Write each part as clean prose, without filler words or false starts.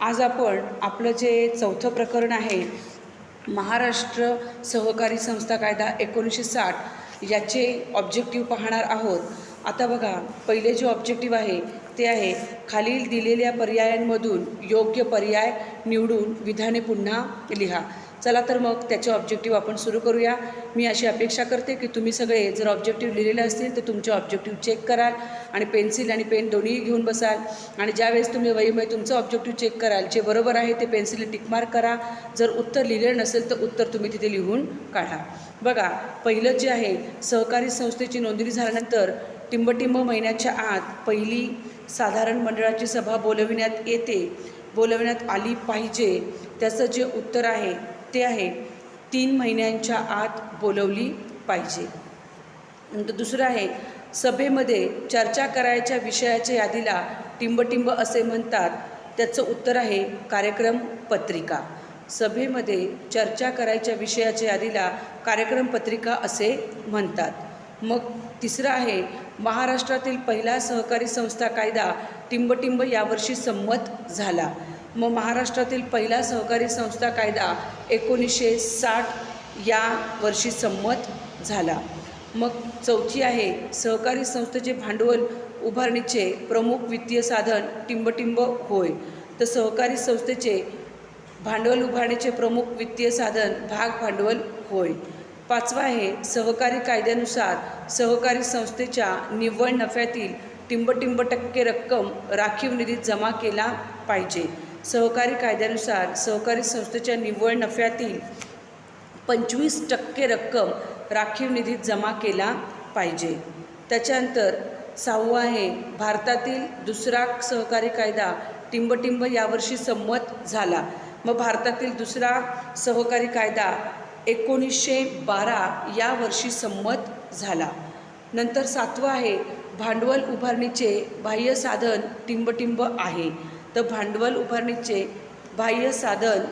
आज आपण आपलं जे चौथं प्रकरण आहे महाराष्ट्र सहकारी संस्था कायदा 1960 याचे ऑब्जेक्टिव्ह पाहणार आहोत. आता बघा, पहिले जे ऑब्जेक्टिव्ह आहे ते आहे खालील दिलेल्या पर्यायांमधून योग्य पर्याय निवडून विधाने पुन्हा लिहा. चला तर मग त्याचे ऑब्जेक्टिव्ह आपण सुरू करूया. मी अशी अपेक्षा करते की तुम्ही सगळे जर ऑब्जेक्टिव्ह लिहिलेले असतील तर तुमचे ऑब्जेक्टिव्ह चेक कराल आणि पेन्सिल आणि पेन दोन्ही घेऊन बसाल आणि ज्यावेळेस तुम्ही वहीमध्ये तुमचं ऑब्जेक्टिव्ह चेक कराल, जे बरोबर आहे ते पेन्सिलने टिकमार्क करा. जर उत्तर लिहिलेलं नसेल तर उत्तर तुम्ही तिथे लिहून काढा. बघा, पहिलं जे आहे सहकारी संस्थेची नोंदणी झाल्यानंतर टिंबटिंब महिन्याच्या आत पहिली साधारण मंडळाची सभा बोलविण्यात आली पाहिजे. त्याचं जे उत्तर आहे ते आहे 3 महिन्यांच्या आत बोलवली पाहिजे. नंतर दुसरं आहे सभेमध्ये चर्चा करायच्या विषयाच्या यादीला टिंबटिंब असे म्हणतात. त्याचं उत्तर आहे कार्यक्रम पत्रिका. सभेमध्ये चर्चा करायच्या विषयाच्या यादीला कार्यक्रम पत्रिका असे म्हणतात. मग तिसरं आहे महाराष्ट्रातील पहिला सहकारी संस्था कायदा टिंबटिंब यावर्षी संमत झाला. मग महाराष्ट्रातील पहिला सहकारी संस्था कायदा 1960 या वर्षी संमत झाला. मग चौथी आहे सहकारी संस्थेचे भांडवल उभारणीचे प्रमुख वित्तीय साधन टिंबटिंब होय. तर सहकारी संस्थेचे भांडवल उभारणीचे प्रमुख वित्तीय साधन भाग भांडवल होय. पाचवा आहे सहकारी कायद्यानुसार सहकारी संस्थेच्या निव्वळ नफ्यातील टिंबटिंब टक्के रक्कम राखीव निधीत जमा केला पाहिजे. सहकारी कायद्यानुसार सहकारी संस्थेच्या निव्वळ नफ्यातील 25% रक्कम राखीव निधीत जमा केला पाहिजे. त्याच्यानंतर सहावं आहे भारतातील दुसरा सहकारी कायदा टिंबटिंब यावर्षी संमत झाला. मग भारतातील दुसरा सहकारी कायदा 1912 या वर्षी संमत झाला. नंतर सातवं आहे भांडवल उभारणीचे बाह्य साधन टिंबटिंब आहे. तर भांडवल उभारणीचे बाह्य साधन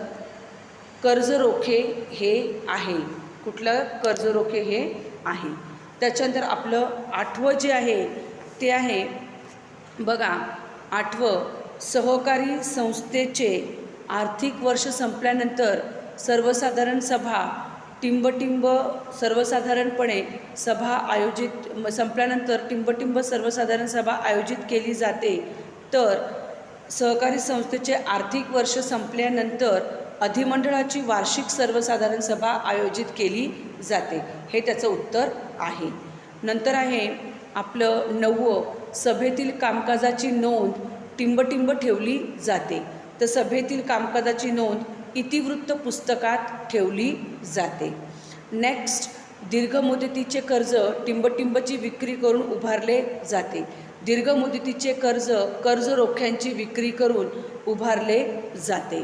कर्जरोखे हे आहे. कुठलं? कर्जरोखे हे आहे. त्याच्यानंतर आपलं आठवं जे आहे ते आहे बघा, आठवं सहकारी संस्थेचे आर्थिक वर्ष संपल्यानंतर सर्वसाधारण सभा टिंबटिंब सर्वसाधारणपणे सभा आयोजित संपल्यानंतर टिंबटिंब सर्वसाधारण सभा आयोजित केली जाते. तर सहकारी संस्थेचे आर्थिक वर्ष संपल्यानंतर अधिमंडळाची वार्षिक सर्वसाधारण सभा आयोजित केली जाते. हे त्याचं उत्तर आहे. नंतर आहे आपलं 9वं सभेतील कामकाजाची नोंद टिंबटिंब ठेवली जाते. तर सभेतील कामकाजाची नोंद इतिवृत्त पुस्तकात ठेवली जाते. नेक्स्ट दीर्घ मुदतीचे कर्ज टिंबटिंबची विक्री करून उभारले जाते. दीर्घ मुदतीचे कर्ज रोख्यांची विक्री करून उभारले जाते.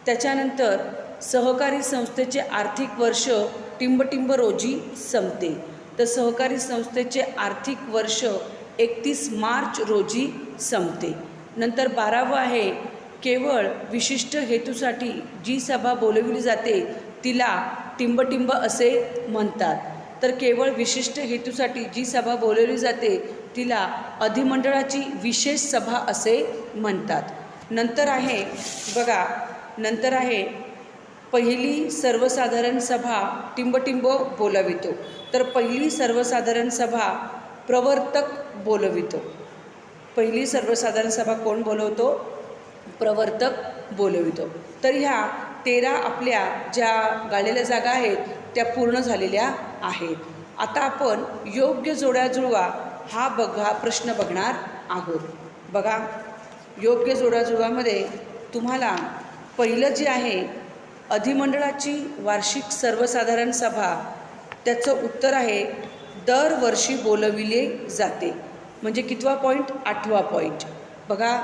त्याच्यानंतर सहकारी संस्थेचे आर्थिक वर्ष टिंबटिंब रोजी संपते. तर सहकारी संस्थेचे आर्थिक वर्ष 31 मार्च रोजी संपते. नंतर 12वं आहे केवळ विशिष्ट हेतूसाठी जी सभा बोलविली जाते तिला टिंबटिंब असे म्हणतात. तर केवळ विशिष्ट हेतूसाठी जी सभा बोलवली जाते तिला अधिमंडळाची विशेष सभा असे म्हणतात. नंतर आहे बघा, नंतर आहे पहिली सर्वसाधारण सभा टिंबटिंब बोलवितो. तर पहिली सर्वसाधारण सभा प्रवर्तक बोलवितो. पहिली सर्वसाधारण सभा कोण बोलवतो? प्रवर्तक बोलवितो. तर ह्या 13 आपल्या ज्या गाळलेल्या जागा आहेत त्या पूर्ण झालेल्या आहेत. आता आपण योग्य जोड्या जुळवा हा प्रश्न बघणार आहोत. बघा, योग्य जोड्या जुळवामध्ये तुम्हाला पहिलं जे आहे अधिमंडळाची वार्षिक सर्वसाधारण सभा, त्याचं उत्तर आहे दरवर्षी बोलविले जाते. म्हणजे कितवा पॉईंट? 8वा पॉईंट. बघा,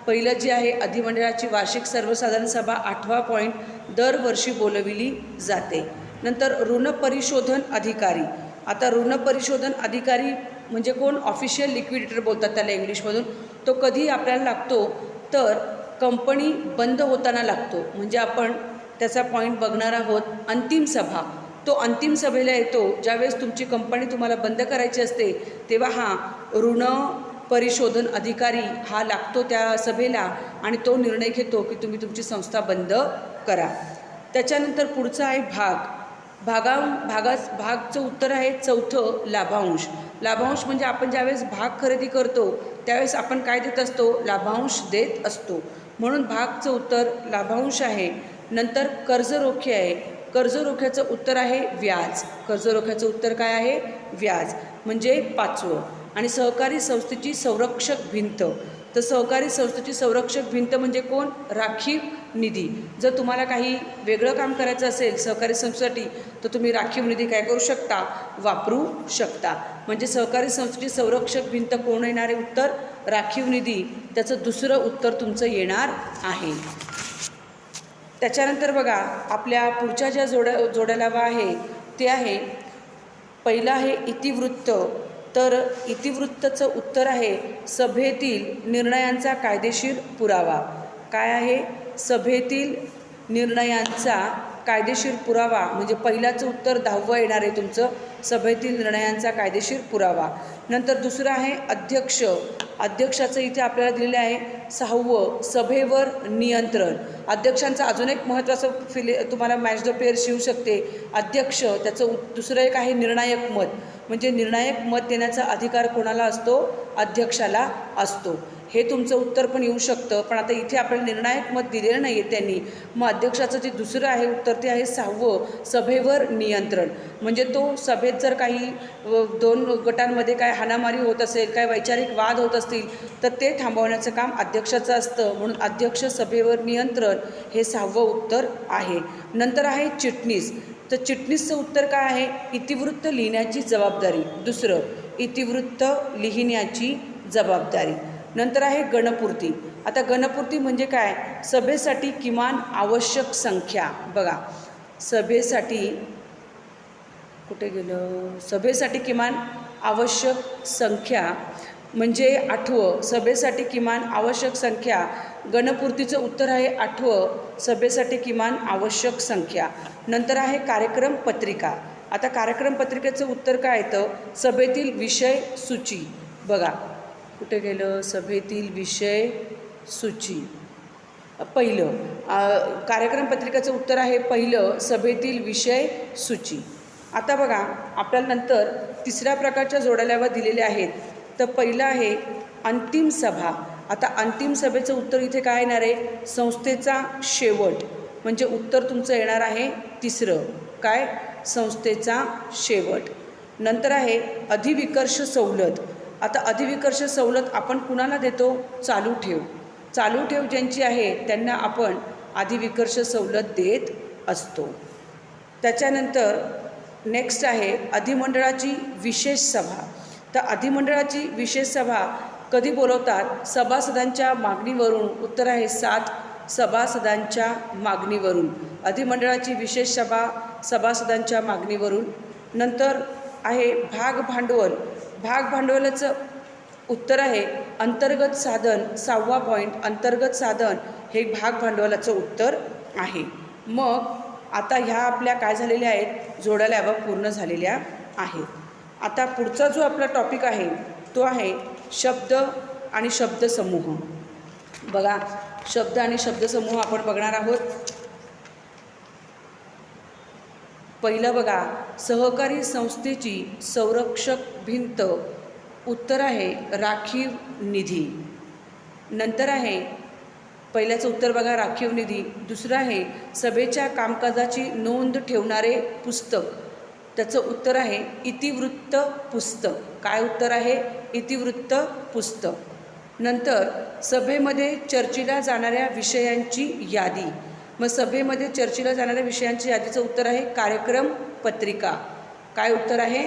पहिलं जे आहे अधिमंडळाची वार्षिक सर्वसाधारण सभा 8वा पॉईंट दरवर्षी बोलविली जाते. नंतर ऋण परिशोधन अधिकारी. आता ऋण परिशोधन अधिकारी म्हणजे कोण? ऑफिशियल लिक्विडेटर बोलतात त्याला इंग्लिशमधून. तो कधी आपल्याला लागतो? तर कंपनी बंद होताना लागतो. म्हणजे आपण त्याचा पॉईंट बघणार आहोत अंतिम सभा. तो अंतिम सभेला येतो ज्यावेळेस तुमची कंपनी तुम्हाला बंद करायची असते तेव्हा हा ऋण परिशोधन अधिकारी हा लागतो त्या सभेला आणि तो निर्णय घेतो की तुम्ही तुमची संस्था बंद करा. त्याच्यानंतर पुढचा आहे भागचं उत्तर आहे चौथं लाभांश. लाभांश म्हणजे आपण ज्यावेळेस भाग खरेदी करतो त्यावेळेस आपण काय देत असतो? लाभांश देत असतो. म्हणून भागचं उत्तर लाभांश आहे. नंतर कर्जरोखे आहे. कर्जरोख्याचं उत्तर आहे व्याज. कर्जरोख्याचं उत्तर काय आहे? व्याज. म्हणजे पाचवं. आणि सहकारी संस्थेची संरक्षक भिंत. तर सहकारी संस्थेची संरक्षक भिंत म्हणजे कोण? राखीव निधी. जर तुम्हाला काही वेगळं काम करायचं असेल सहकारी संस्थेसाठी तर तुम्ही राखीव निधी काय करू शकता? वापरू शकता. म्हणजे सहकारी संस्थेची संरक्षक भिंत कोण येणार आहे? उत्तर राखीव निधी. त्याचं दुसरं उत्तर तुमचं येणार आहे. त्याच्यानंतर बघा आपल्या पुढच्या ज्या जोड्यालावा आहे ते आहे पहिलं आहे इतिवृत्त. तर इतिवृत्तचं उत्तर आहे सभेतील निर्णयांचा कायदेशीर पुरावा. काय आहे? सभेतील निर्णयांचा कायदेशीर पुरावा. म्हणजे पहिल्याचं उत्तर 10वं येणार आहे तुमचं, सभेतील निर्णयांचा कायदेशीर पुरावा. नंतर दुसरं आहे अध्यक्ष. अध्यक्षाचं इथे आपल्याला दिलेलं आहे 6वं सभेवर नियंत्रण. अध्यक्षांचं अजून एक महत्त्वाचं तुम्हाला मॅच द पेअर शिवू शकते. अध्यक्ष त्याचं दुसरं एक आहे निर्णायक मत. म्हणजे निर्णायक मत देण्याचा अधिकार कोणाला असतो? अध्यक्षाला असतो. हे तुमचं उत्तर पण येऊ शकतं. पण आता इथे आपल्याला निर्णायक मत दिलेलं नाही आहे त्यांनी. मग अध्यक्षाचं जे दुसरं आहे उत्तर ते आहे 6वं सभेवर नियंत्रण. म्हणजे तो सभेत जर काही 2 गटांमध्ये काय हाणामारी होत असेल, काय वैचारिक वाद होत असतील तर ते थांबवण्याचं काम अध्यक्षाचं असतं. म्हणून अध्यक्ष सभेवर नियंत्रण हे 6वं उत्तर आहे. नंतर आहे चिटणीस. तर चिटणीसचं उत्तर काय आहे? इतिवृत्त लिहिण्याची जबाबदारी. दुसरं इतिवृत्त लिहिण्याची जबाबदारी. नंतर आहे गणपूर्ती. आता गणपूर्ती म्हणजे काय? सभेसाठी किमान आवश्यक संख्या. बघा सभेसाठी कुठे गेलं? सभेसाठी किमान आवश्यक संख्या म्हणजे 8वं सभेसाठी किमान आवश्यक संख्या. गणपूर्तीचं उत्तर आहे 8वं सभेसाठी किमान आवश्यक संख्या. नंतर आहे कार्यक्रम पत्रिका. आता कार्यक्रम पत्रिकेचं उत्तर काय येतं? सभेतील विषय सूची. बघा कुठे गेलं? सभेतील विषय सूची. पहिलं कार्यक्रम पत्रिकेचं उत्तर आहे पहिलं सभेतील विषय सूची. आता बघा आपल्याला नंतर तिसऱ्या प्रकारच्या जोड्यालावा दिलेल्या आहेत. तर पहिलं आहे अंतिम सभा. आता अंतिम सभेचं उत्तर इथे काय येणार आहे? संस्थेचा शेवट. म्हणजे उत्तर तुमचं येणार आहे तिसरं. काय? संस्थेचा शेवट. नंतर आहे अधिविकर्ष सवलत. आता अधिविकर्ष सवलत आपण कुणाला देतो? चालू ठेव. चालू ठेव ज्यांची आहे त्यांना आपण अधिविकर्ष सवलत देत असतो. त्याच्यानंतर नेक्स्ट आहे अधिमंडळाची विशेष सभा. तर अधिमंडळाची विशेष सभा कधी बोलवतात? सभासदांच्या मागणीवरून. उत्तर आहे 7 सभासदांच्या मागणीवरून. अधिमंडळाची विशेष सभा सभासदांच्या मागणीवरून. नंतर आहे भाग भांडवल. भाग भांडवलाचं उत्तर आहे अंतर्गत साधन. 6वा पॉईंट अंतर्गत साधन हे भाग भांडवलाचं उत्तर आहे. मग आता ह्या आपल्या काय झालेल्या आहेत? जोड्यालावा पूर्ण झालेल्या आहेत. आता पुढचा जो आपला टॉपिक आहे तो आहे शब्द आणि शब्दसमूह. बघा शब्द आणि शब्दसमूह आपण बघणार आहोत. पहिलं बघा सहकारी संस्थेची संरक्षक भिंत. उत्तर आहे राखीव निधी. नंतर आहे पहिल्याचं उत्तर बघा राखीव निधी. दुसरं आहे सभेच्या कामकाजाची नोंद ठेवणारे पुस्तक. त्याचं उत्तर आहे इतिवृत्त पुस्तक. काय उत्तर आहे? इतिवृत्त पुस्तक. नंतर सभेमध्ये चर्चेला जाणाऱ्या विषयांची यादी. मग सभेमध्ये चर्चेला जाणाऱ्या विषयांची यादीचं उत्तर आहे कार्यक्रम पत्रिका. काय उत्तर आहे?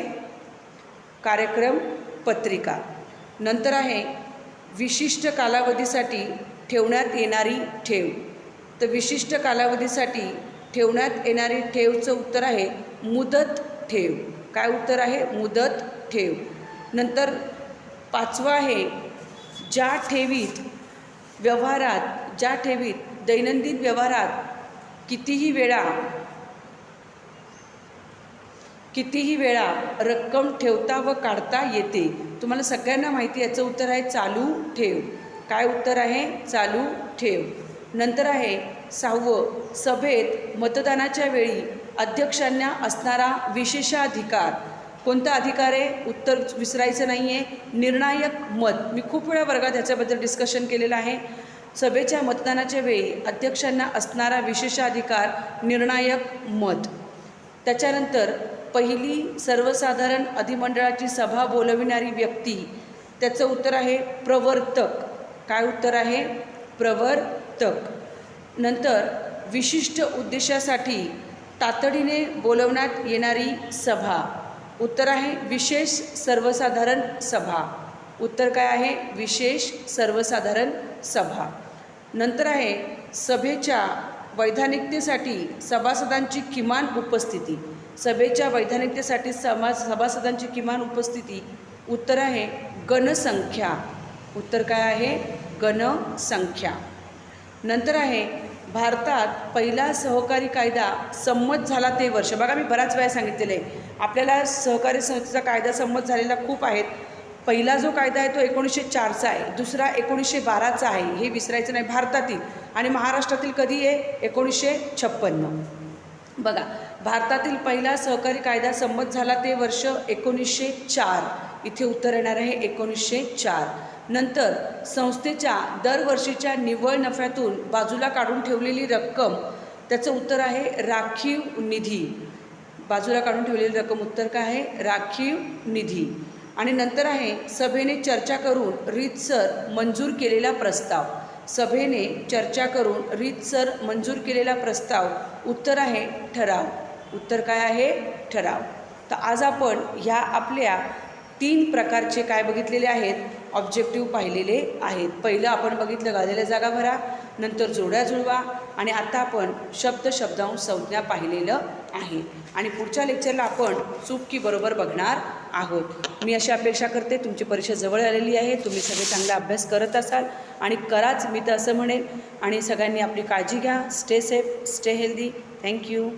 कार्यक्रम पत्रिका. नंतर आहे विशिष्ट कालावधीसाठी ठेवण्यात येणारी ठेव. तर विशिष्ट कालावधीसाठी ठेवण्यात येणारी ठेवचं उत्तर आहे मुदत ठेव. काय उत्तर आहे? मुदत ठेव. नंतर 5वं आहे ज्या ठेवीत दैनंदिन व्यवहारात कितीही वेळा कितीही वेळा रक्कम ठेवता व काढता येते. तुम्हाला सगळ्यांना माहिती आहे, याचं उत्तर आहे चालू ठेव. काय उत्तर आहे? चालू ठेव. नंतर आहे 6वं, सभेत मतदानाच्या वेळी अध्यक्षांना असणारा विशेषाधिकार. कोणता अधिकार आहे? उत्तर विसरायचं नाही आहे. निर्णायक मत. मी खूप वेळा वर्गात ह्याच्याबद्दल डिस्कशन केलेलं आहे. सभेच्या मतदानाच्या वेळी अध्यक्षांना असणारा विशेषाधिकार निर्णायक मत. त्याच्यानंतर पहिली सर्वसाधारण अधिमंडळाची सभा बोलविणारी व्यक्ती. त्याचं उत्तर आहे प्रवर्तक. काय उत्तर आहे? प्रवर्तक. नंतर विशिष्ट उद्देशासाठी तातडीने बोलवण्यात येणारी सभा. उत्तर आहे विशेष सर्वसाधारण सभा. उत्तर काय आहे? विशेष सर्वसाधारण सभा. नंतर आहे सभेच्या वैधानिकतेसाठी सभासदांची किमान उपस्थिती. सभेच्या वैधानिकतेसाठी सभासदांची किमान उपस्थिती. उत्तर आहे गणसंख्या. उत्तर काय आहे? गणसंख्या. नंतर आहे भारतात पहिला सहकारी कायदा संमत झाला ते वर्ष. बघा, मी बऱ्याच वेळा सांगितलेलं आहे, आपल्याला सहकारी संस्थेचा कायदा संमत झालेला खूप आहेत. पहिला जो कायदा आहे तो 1904चा आहे, दुसरा 1912चा आहे, हे विसरायचं नाही. भारतातील आणि महाराष्ट्रातील कधी आहे? 1956. बघा, भारतातील पहिला सहकारी कायदा संमत झाला ते वर्ष 1904. इथे उत्तर येणार आहे 1904. नंतर संस्थेच्या दरवर्षीच्या निव्वळ नफ्यातून बाजूला काढून ठेवलेली रक्कम. त्याचं उत्तर आहे राखीव निधी. बाजूला काढून ठेवलेली रक्कम. उत्तर काय आहे? राखीव निधी. आणि नंतर आहे सभेने चर्चा करून रीतसर मंजूर केलेला प्रस्ताव. सभेने चर्चा करून रीतसर मंजूर केलेला प्रस्ताव. उत्तर आहे ठराव. उत्तर काय आहे? ठराव. तर आज आपण ह्या आपल्या 3 प्रकारचे काय बघितलेले आहेत? ऑब्जेक्टिव्ह पाहिलेले आहेत. पहिलं आपण बघितलं गाळलेल्या जागा भरा, नंतर जोड्या जुळवा, आणि आता आपण शब्दांश संज्ञा पाहिलेलं आहे. आणि पुढच्या लेक्चरला आपण चूक की बरोबर बघणार आहोत. मी अशी अपेक्षा करते, तुमची परीक्षा जवळ आलेली आहे, तुम्ही सगळे चांगला अभ्यास करत असाल आणि कराच, मी तर असं म्हणेन. आणि सगळ्यांनी आपली काळजी घ्या. Stay safe, stay healthy. Thank you.